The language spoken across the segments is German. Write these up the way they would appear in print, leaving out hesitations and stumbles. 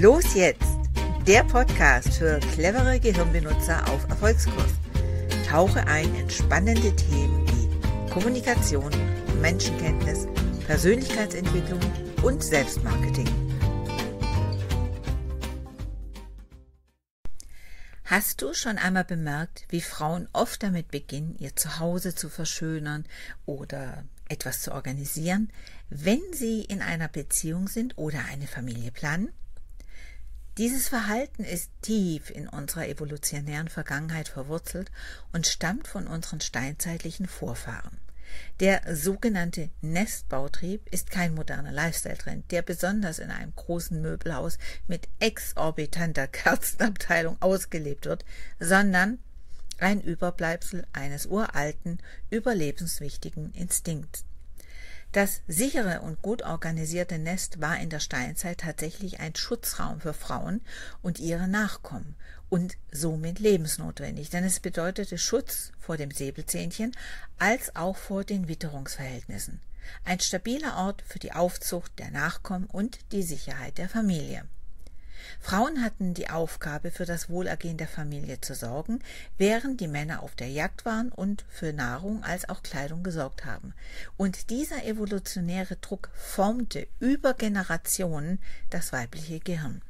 Los jetzt! Der Podcast für clevere Gehirnbenutzer auf Erfolgskurs. Tauche ein in spannende Themen wie Kommunikation, Menschenkenntnis, Persönlichkeitsentwicklung und Selbstmarketing. Hast du schon einmal bemerkt, wie Frauen oft damit beginnen, ihr Zuhause zu verschönern oder etwas zu organisieren, wenn sie in einer Beziehung sind oder eine Familie planen? Dieses Verhalten ist tief in unserer evolutionären Vergangenheit verwurzelt und stammt von unseren steinzeitlichen Vorfahren. Der sogenannte Nestbautrieb ist kein moderner Lifestyle-Trend, der besonders in einem großen Möbelhaus mit exorbitanter Kerzenabteilung ausgelebt wird, sondern ein Überbleibsel eines uralten, überlebenswichtigen Instinkts. Das sichere und gut organisierte Nest war in der Steinzeit tatsächlich ein Schutzraum für Frauen und ihre Nachkommen und somit lebensnotwendig, denn es bedeutete Schutz vor dem Säbelzähnchen als auch vor den Witterungsverhältnissen. Ein stabiler Ort für die Aufzucht der Nachkommen und die Sicherheit der Familie. Frauen hatten die Aufgabe, für das Wohlergehen der Familie zu sorgen, während die Männer auf der Jagd waren und für Nahrung als auch Kleidung gesorgt haben. Und dieser evolutionäre Druck formte über Generationen das weibliche Gehirn.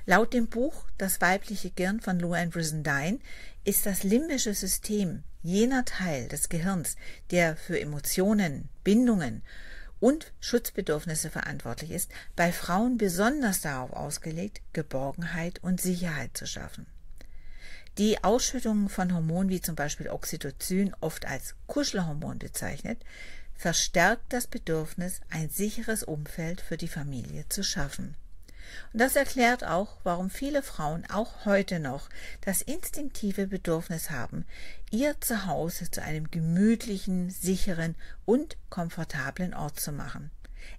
Laut dem Buch Das weibliche Gehirn von Louann Brizendine ist das limbische System jener Teil des Gehirns, der für Emotionen, Bindungen und Schutzbedürfnisse verantwortlich ist, bei Frauen besonders darauf ausgelegt, Geborgenheit und Sicherheit zu schaffen. Die Ausschüttung von Hormonen wie zum Beispiel Oxytocin, oft als Kuschelhormon bezeichnet, verstärkt das Bedürfnis, ein sicheres Umfeld für die Familie zu schaffen. Und das erklärt auch, warum viele Frauen auch heute noch das instinktive Bedürfnis haben, ihr Zuhause zu einem gemütlichen, sicheren und komfortablen Ort zu machen.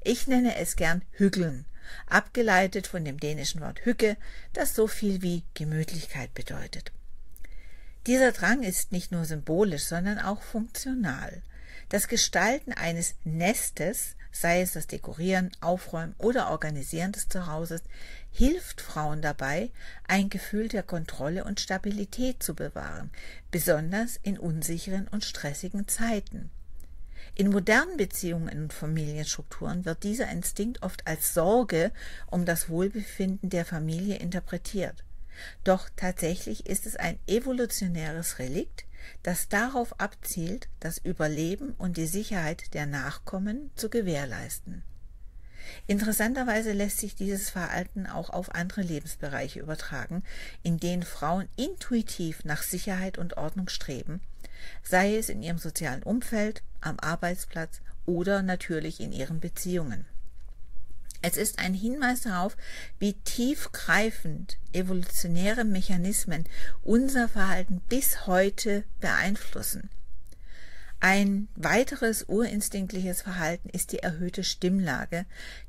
Ich nenne es gern Hyggen, abgeleitet von dem dänischen Wort Hygge, das so viel wie Gemütlichkeit bedeutet. Dieser Drang ist nicht nur symbolisch, sondern auch funktional. Das Gestalten eines Nestes, sei es das Dekorieren, Aufräumen oder Organisieren des Zuhauses, hilft Frauen dabei, ein Gefühl der Kontrolle und Stabilität zu bewahren, besonders in unsicheren und stressigen Zeiten. In modernen Beziehungen und Familienstrukturen wird dieser Instinkt oft als Sorge um das Wohlbefinden der Familie interpretiert. Doch tatsächlich ist es ein evolutionäres Relikt, das darauf abzielt, das Überleben und die Sicherheit der Nachkommen zu gewährleisten. Interessanterweise lässt sich dieses Verhalten auch auf andere Lebensbereiche übertragen, in denen Frauen intuitiv nach Sicherheit und Ordnung streben, sei es in ihrem sozialen Umfeld, am Arbeitsplatz oder natürlich in ihren Beziehungen. Es ist ein Hinweis darauf, wie tiefgreifend evolutionäre Mechanismen unser Verhalten bis heute beeinflussen. Ein weiteres urinstinktliches Verhalten ist die erhöhte Stimmlage,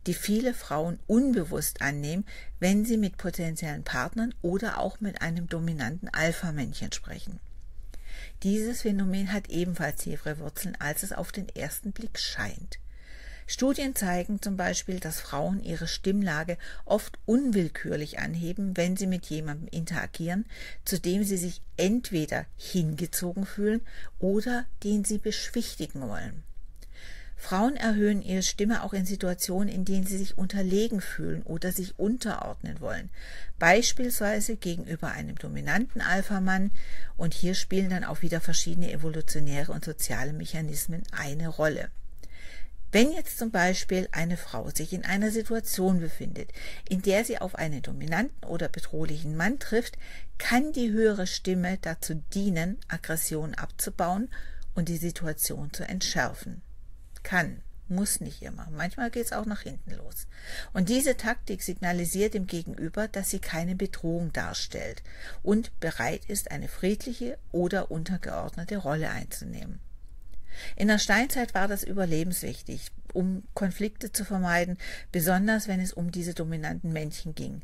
die viele Frauen unbewusst annehmen, wenn sie mit potenziellen Partnern oder auch mit einem dominanten Alpha-Männchen sprechen. Dieses Phänomen hat ebenfalls tiefere Wurzeln, als es auf den ersten Blick scheint. Studien zeigen zum Beispiel, dass Frauen ihre Stimmlage oft unwillkürlich anheben, wenn sie mit jemandem interagieren, zu dem sie sich entweder hingezogen fühlen oder den sie beschwichtigen wollen. Frauen erhöhen ihre Stimme auch in Situationen, in denen sie sich unterlegen fühlen oder sich unterordnen wollen, beispielsweise gegenüber einem dominanten Alpha-Mann, und hier spielen dann auch wieder verschiedene evolutionäre und soziale Mechanismen eine Rolle. Wenn jetzt zum Beispiel eine Frau sich in einer Situation befindet, in der sie auf einen dominanten oder bedrohlichen Mann trifft, kann die höhere Stimme dazu dienen, Aggression abzubauen und die Situation zu entschärfen. Kann, muss nicht immer. Manchmal geht es auch nach hinten los. Und diese Taktik signalisiert dem Gegenüber, dass sie keine Bedrohung darstellt und bereit ist, eine friedliche oder untergeordnete Rolle einzunehmen. In der Steinzeit war das überlebenswichtig, um Konflikte zu vermeiden, besonders wenn es um diese dominanten Männchen ging.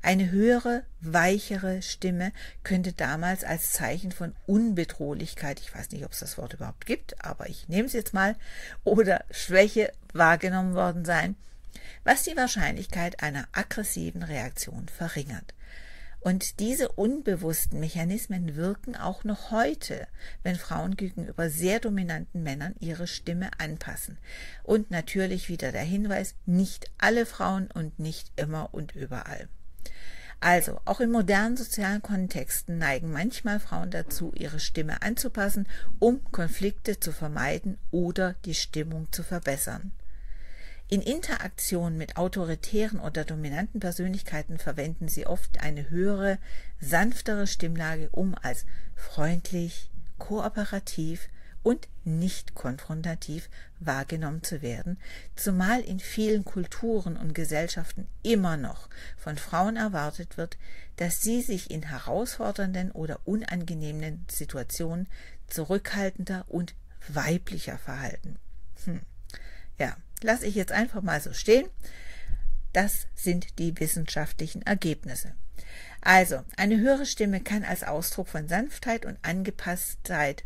Eine höhere, weichere Stimme könnte damals als Zeichen von Unbedrohlichkeit, ich weiß nicht, ob es das Wort überhaupt gibt, aber ich nehme es jetzt mal, oder Schwäche wahrgenommen worden sein, was die Wahrscheinlichkeit einer aggressiven Reaktion verringert. Und diese unbewussten Mechanismen wirken auch noch heute, wenn Frauen gegenüber sehr dominanten Männern ihre Stimme anpassen. Und natürlich wieder der Hinweis, nicht alle Frauen und nicht immer und überall. Also, auch in modernen sozialen Kontexten neigen manchmal Frauen dazu, ihre Stimme anzupassen, um Konflikte zu vermeiden oder die Stimmung zu verbessern. In Interaktion mit autoritären oder dominanten Persönlichkeiten verwenden sie oft eine höhere, sanftere Stimmlage, um als freundlich, kooperativ und nicht konfrontativ wahrgenommen zu werden, zumal in vielen Kulturen und Gesellschaften immer noch von Frauen erwartet wird, dass sie sich in herausfordernden oder unangenehmen Situationen zurückhaltender und weiblicher verhalten. Ja, lasse ich jetzt einfach mal so stehen. Das sind die wissenschaftlichen Ergebnisse. Also, eine höhere Stimme kann als Ausdruck von Sanftheit und Angepasstheit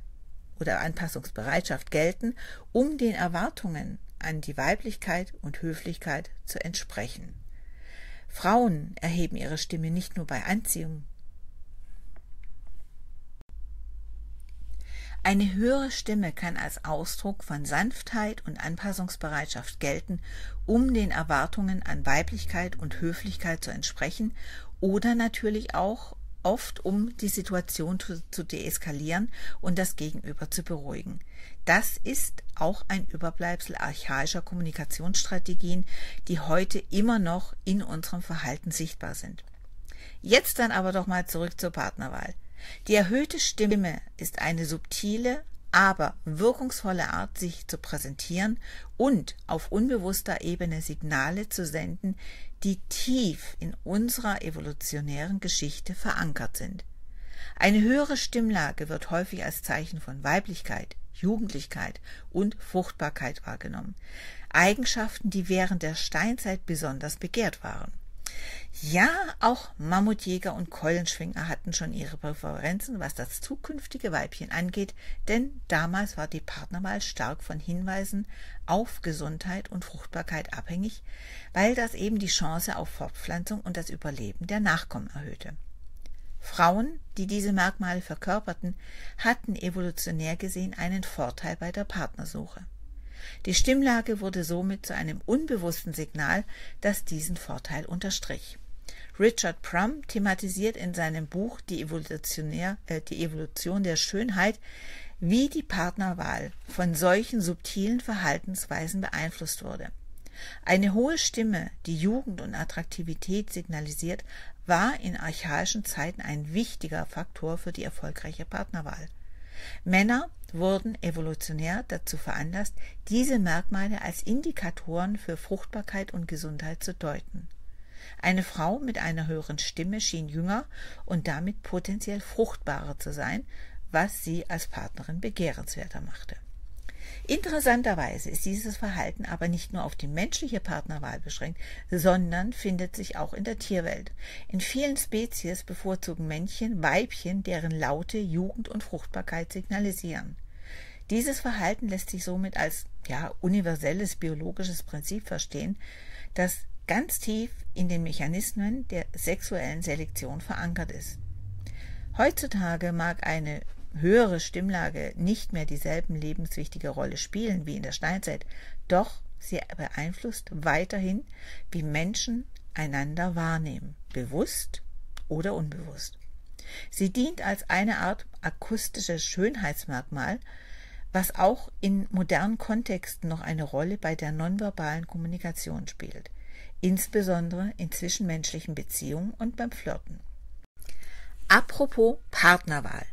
oder Anpassungsbereitschaft gelten, um den Erwartungen an die Weiblichkeit und Höflichkeit zu entsprechen. Frauen erheben ihre Stimme nicht nur bei Anziehung. Eine höhere Stimme kann als Ausdruck von Sanftheit und Anpassungsbereitschaft gelten, um den Erwartungen an Weiblichkeit und Höflichkeit zu entsprechen oder natürlich auch oft, um die Situation zu deeskalieren und das Gegenüber zu beruhigen. Das ist auch ein Überbleibsel archaischer Kommunikationsstrategien, die heute immer noch in unserem Verhalten sichtbar sind. Jetzt dann aber doch mal zurück zur Partnerwahl. Die erhöhte Stimme ist eine subtile, aber wirkungsvolle Art, sich zu präsentieren und auf unbewusster Ebene Signale zu senden, die tief in unserer evolutionären Geschichte verankert sind. Eine höhere Stimmlage wird häufig als Zeichen von Weiblichkeit, Jugendlichkeit und Fruchtbarkeit wahrgenommen. Eigenschaften, die während der Steinzeit besonders begehrt waren. Ja, auch Mammutjäger und Keulenschwinger hatten schon ihre Präferenzen, was das zukünftige Weibchen angeht, denn damals war die Partnerwahl stark von Hinweisen auf Gesundheit und Fruchtbarkeit abhängig, weil das eben die Chance auf Fortpflanzung und das Überleben der Nachkommen erhöhte. Frauen, die diese Merkmale verkörperten, hatten evolutionär gesehen einen Vorteil bei der Partnersuche. Die Stimmlage wurde somit zu einem unbewussten Signal, das diesen Vorteil unterstrich. Richard Prum thematisiert in seinem Buch Die Evolution der Schönheit, wie die Partnerwahl von solchen subtilen Verhaltensweisen beeinflusst wurde. Eine hohe Stimme, die Jugend und Attraktivität signalisiert, war in archaischen Zeiten ein wichtiger Faktor für die erfolgreiche Partnerwahl. Männer wurden evolutionär dazu veranlasst, diese Merkmale als Indikatoren für Fruchtbarkeit und Gesundheit zu deuten. Eine Frau mit einer höheren Stimme schien jünger und damit potenziell fruchtbarer zu sein, was sie als Partnerin begehrenswerter machte. Interessanterweise ist dieses Verhalten aber nicht nur auf die menschliche Partnerwahl beschränkt, sondern findet sich auch in der Tierwelt. In vielen Spezies bevorzugen Männchen Weibchen, deren Laute Jugend und Fruchtbarkeit signalisieren. Dieses Verhalten lässt sich somit als universelles biologisches Prinzip verstehen, das ganz tief in den Mechanismen der sexuellen Selektion verankert ist. Heutzutage mag eine höhere Stimmlage nicht mehr dieselben lebenswichtige Rolle spielen wie in der Steinzeit, doch sie beeinflusst weiterhin, wie Menschen einander wahrnehmen, bewusst oder unbewusst. Sie dient als eine Art akustisches Schönheitsmerkmal, was auch in modernen Kontexten noch eine Rolle bei der nonverbalen Kommunikation spielt, insbesondere in zwischenmenschlichen Beziehungen und beim Flirten. Apropos Partnerwahl.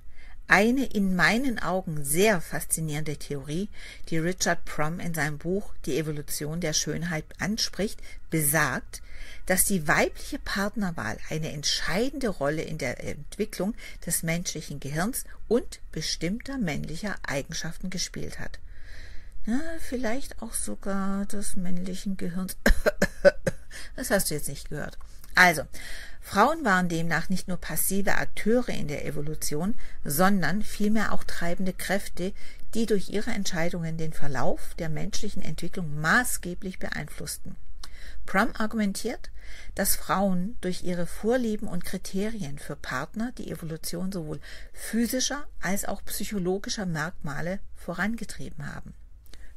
Eine in meinen Augen sehr faszinierende Theorie, die Richard Prum in seinem Buch Die Evolution der Schönheit anspricht, besagt, dass die weibliche Partnerwahl eine entscheidende Rolle in der Entwicklung des menschlichen Gehirns und bestimmter männlicher Eigenschaften gespielt hat. Vielleicht auch sogar des männlichen Gehirns. Das hast du jetzt nicht gehört. Also, Frauen waren demnach nicht nur passive Akteure in der Evolution, sondern vielmehr auch treibende Kräfte, die durch ihre Entscheidungen den Verlauf der menschlichen Entwicklung maßgeblich beeinflussten. Prum argumentiert, dass Frauen durch ihre Vorlieben und Kriterien für Partner die Evolution sowohl physischer als auch psychologischer Merkmale vorangetrieben haben.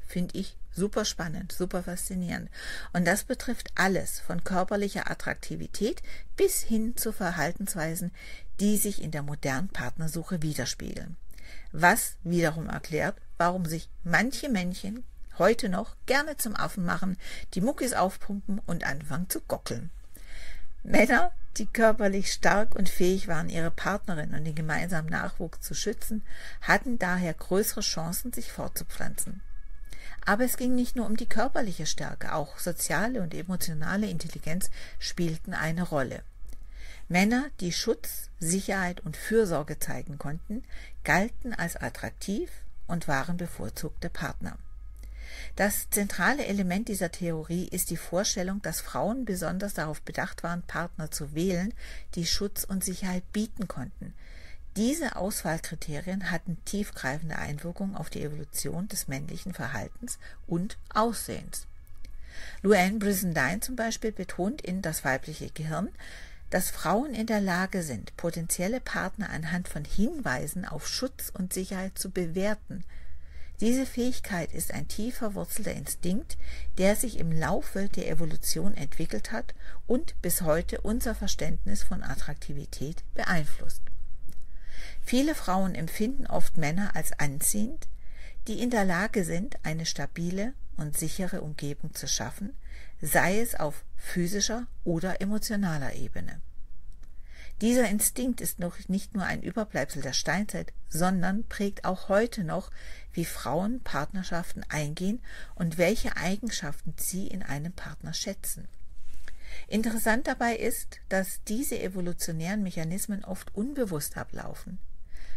Finde ich super spannend, super faszinierend. Und das betrifft alles, von körperlicher Attraktivität bis hin zu Verhaltensweisen, die sich in der modernen Partnersuche widerspiegeln. Was wiederum erklärt, warum sich manche Männchen heute noch gerne zum Affen machen, die Muckis aufpumpen und anfangen zu gockeln. Männer, die körperlich stark und fähig waren, ihre Partnerin und den gemeinsamen Nachwuchs zu schützen, hatten daher größere Chancen, sich fortzupflanzen. Aber es ging nicht nur um die körperliche Stärke, auch soziale und emotionale Intelligenz spielten eine Rolle. Männer, die Schutz, Sicherheit und Fürsorge zeigen konnten, galten als attraktiv und waren bevorzugte Partner. Das zentrale Element dieser Theorie ist die Vorstellung, dass Frauen besonders darauf bedacht waren, Partner zu wählen, die Schutz und Sicherheit bieten konnten. Diese Auswahlkriterien hatten tiefgreifende Einwirkungen auf die Evolution des männlichen Verhaltens und Aussehens. Louann Brizendine zum Beispiel betont in Das weibliche Gehirn, dass Frauen in der Lage sind, potenzielle Partner anhand von Hinweisen auf Schutz und Sicherheit zu bewerten. Diese Fähigkeit ist ein tief verwurzelter Instinkt, der sich im Laufe der Evolution entwickelt hat und bis heute unser Verständnis von Attraktivität beeinflusst. Viele Frauen empfinden oft Männer als anziehend, die in der Lage sind, eine stabile und sichere Umgebung zu schaffen, sei es auf physischer oder emotionaler Ebene. Dieser Instinkt ist noch nicht nur ein Überbleibsel der Steinzeit, sondern prägt auch heute noch, wie Frauen Partnerschaften eingehen und welche Eigenschaften sie in einem Partner schätzen. Interessant dabei ist, dass diese evolutionären Mechanismen oft unbewusst ablaufen.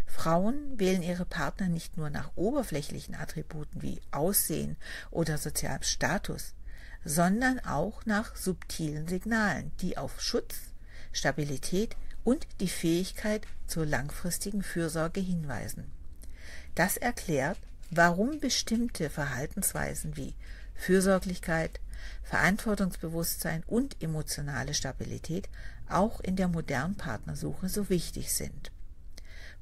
Frauen wählen ihre Partner nicht nur nach oberflächlichen Attributen wie Aussehen oder sozialem Status, sondern auch nach subtilen Signalen, die auf Schutz, Stabilität und die Fähigkeit zur langfristigen Fürsorge hinweisen. Das erklärt, warum bestimmte Verhaltensweisen wie Fürsorglichkeit, Verantwortungsbewusstsein und emotionale Stabilität auch in der modernen Partnersuche so wichtig sind.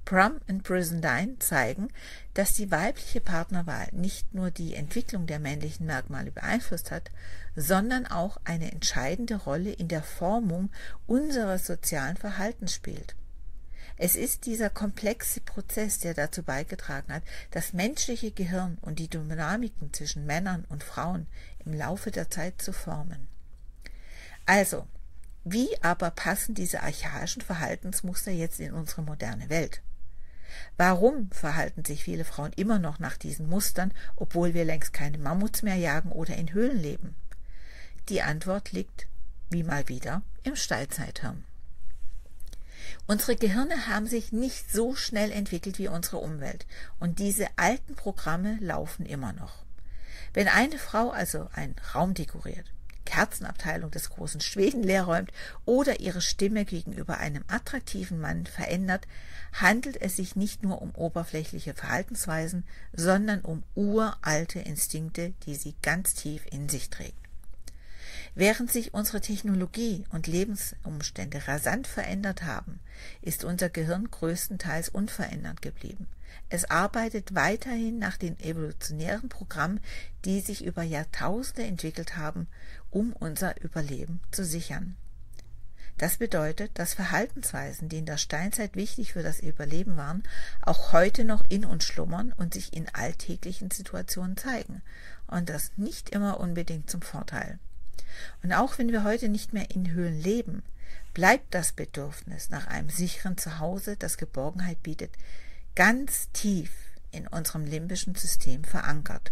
Prum und Brizendine zeigen, dass die weibliche Partnerwahl nicht nur die Entwicklung der männlichen Merkmale beeinflusst hat, sondern auch eine entscheidende Rolle in der Formung unseres sozialen Verhaltens spielt. Es ist dieser komplexe Prozess, der dazu beigetragen hat, das menschliche Gehirn und die Dynamiken zwischen Männern und Frauen im Laufe der Zeit zu formen. Also, wie aber passen diese archaischen Verhaltensmuster jetzt in unsere moderne Welt? Warum verhalten sich viele Frauen immer noch nach diesen Mustern, obwohl wir längst keine Mammuts mehr jagen oder in Höhlen leben? Die Antwort liegt, wie mal wieder, im Steinzeithirn. Unsere Gehirne haben sich nicht so schnell entwickelt wie unsere Umwelt und diese alten Programme laufen immer noch. Wenn eine Frau also einen Raum dekoriert, Kerzenabteilung des großen Schweden leerräumt oder ihre Stimme gegenüber einem attraktiven Mann verändert, handelt es sich nicht nur um oberflächliche Verhaltensweisen, sondern um uralte Instinkte, die sie ganz tief in sich trägt. Während sich unsere Technologie und Lebensumstände rasant verändert haben, ist unser Gehirn größtenteils unverändert geblieben. Es arbeitet weiterhin nach den evolutionären Programmen, die sich über Jahrtausende entwickelt haben, um unser Überleben zu sichern. Das bedeutet, dass Verhaltensweisen, die in der Steinzeit wichtig für das Überleben waren, auch heute noch in uns schlummern und sich in alltäglichen Situationen zeigen. Und das nicht immer unbedingt zum Vorteil. Und auch wenn wir heute nicht mehr in Höhlen leben, bleibt das Bedürfnis nach einem sicheren Zuhause, das Geborgenheit bietet, ganz tief in unserem limbischen System verankert.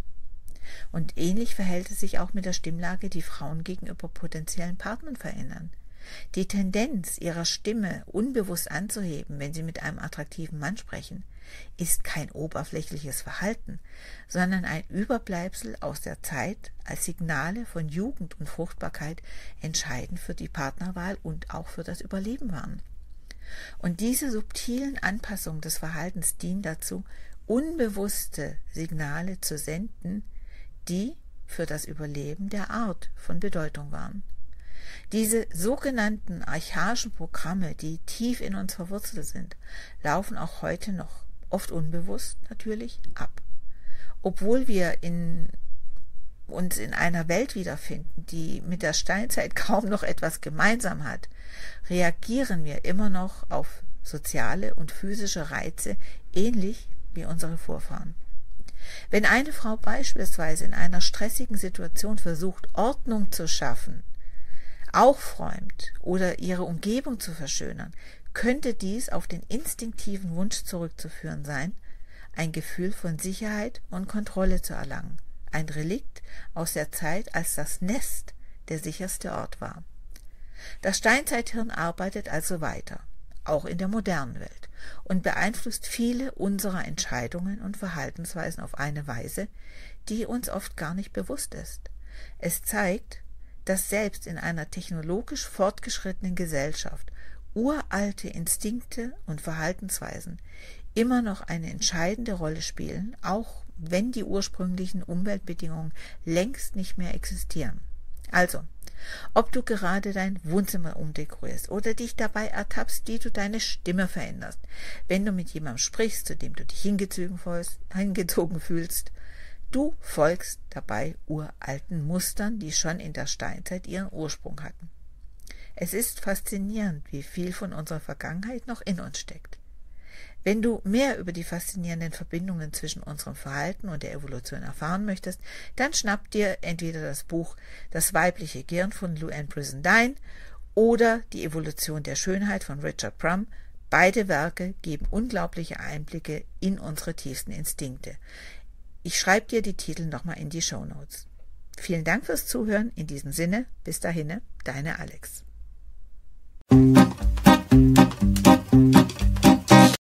Und ähnlich verhält es sich auch mit der Stimmlage, die Frauen gegenüber potenziellen Partnern verändern. Die Tendenz, ihrer Stimme unbewusst anzuheben, wenn sie mit einem attraktiven Mann sprechen, ist kein oberflächliches Verhalten, sondern ein Überbleibsel aus der Zeit, als Signale von Jugend und Fruchtbarkeit entscheidend für die Partnerwahl und auch für das Überleben waren. Und diese subtilen Anpassungen des Verhaltens dienen dazu, unbewusste Signale zu senden, die, für das Überleben der Art von Bedeutung waren. Diese sogenannten archaischen Programme, die tief in uns verwurzelt sind, laufen auch heute noch, oft unbewusst natürlich, ab. Obwohl wir uns in einer Welt wiederfinden, die mit der Steinzeit kaum noch etwas gemeinsam hat, reagieren wir immer noch auf soziale und physische Reize ähnlich wie unsere Vorfahren. Wenn eine Frau beispielsweise in einer stressigen Situation versucht, Ordnung zu schaffen, aufräumt oder ihre Umgebung zu verschönern, könnte dies auf den instinktiven Wunsch zurückzuführen sein, ein Gefühl von Sicherheit und Kontrolle zu erlangen, ein Relikt aus der Zeit, als das Nest der sicherste Ort war. Das Steinzeithirn arbeitet also weiter, auch in der modernen Welt, und beeinflusst viele unserer Entscheidungen und Verhaltensweisen auf eine Weise, die uns oft gar nicht bewusst ist. Es zeigt, dass selbst in einer technologisch fortgeschrittenen Gesellschaft uralte Instinkte und Verhaltensweisen immer noch eine entscheidende Rolle spielen, auch wenn die ursprünglichen Umweltbedingungen längst nicht mehr existieren. Also, ob du gerade dein Wohnzimmer umdekorierst oder dich dabei ertappst, wie du deine Stimme veränderst, wenn du mit jemandem sprichst, zu dem du dich hingezogen fühlst, du folgst dabei uralten Mustern, die schon in der Steinzeit ihren Ursprung hatten. Es ist faszinierend, wie viel von unserer Vergangenheit noch in uns steckt. Wenn du mehr über die faszinierenden Verbindungen zwischen unserem Verhalten und der Evolution erfahren möchtest, dann schnapp dir entweder das Buch Das weibliche Gehirn von Louann Brizendine oder Die Evolution der Schönheit von Richard Prum. Beide Werke geben unglaubliche Einblicke in unsere tiefsten Instinkte. Ich schreibe dir die Titel nochmal in die Shownotes. Vielen Dank fürs Zuhören. In diesem Sinne, bis dahin, deine Alex.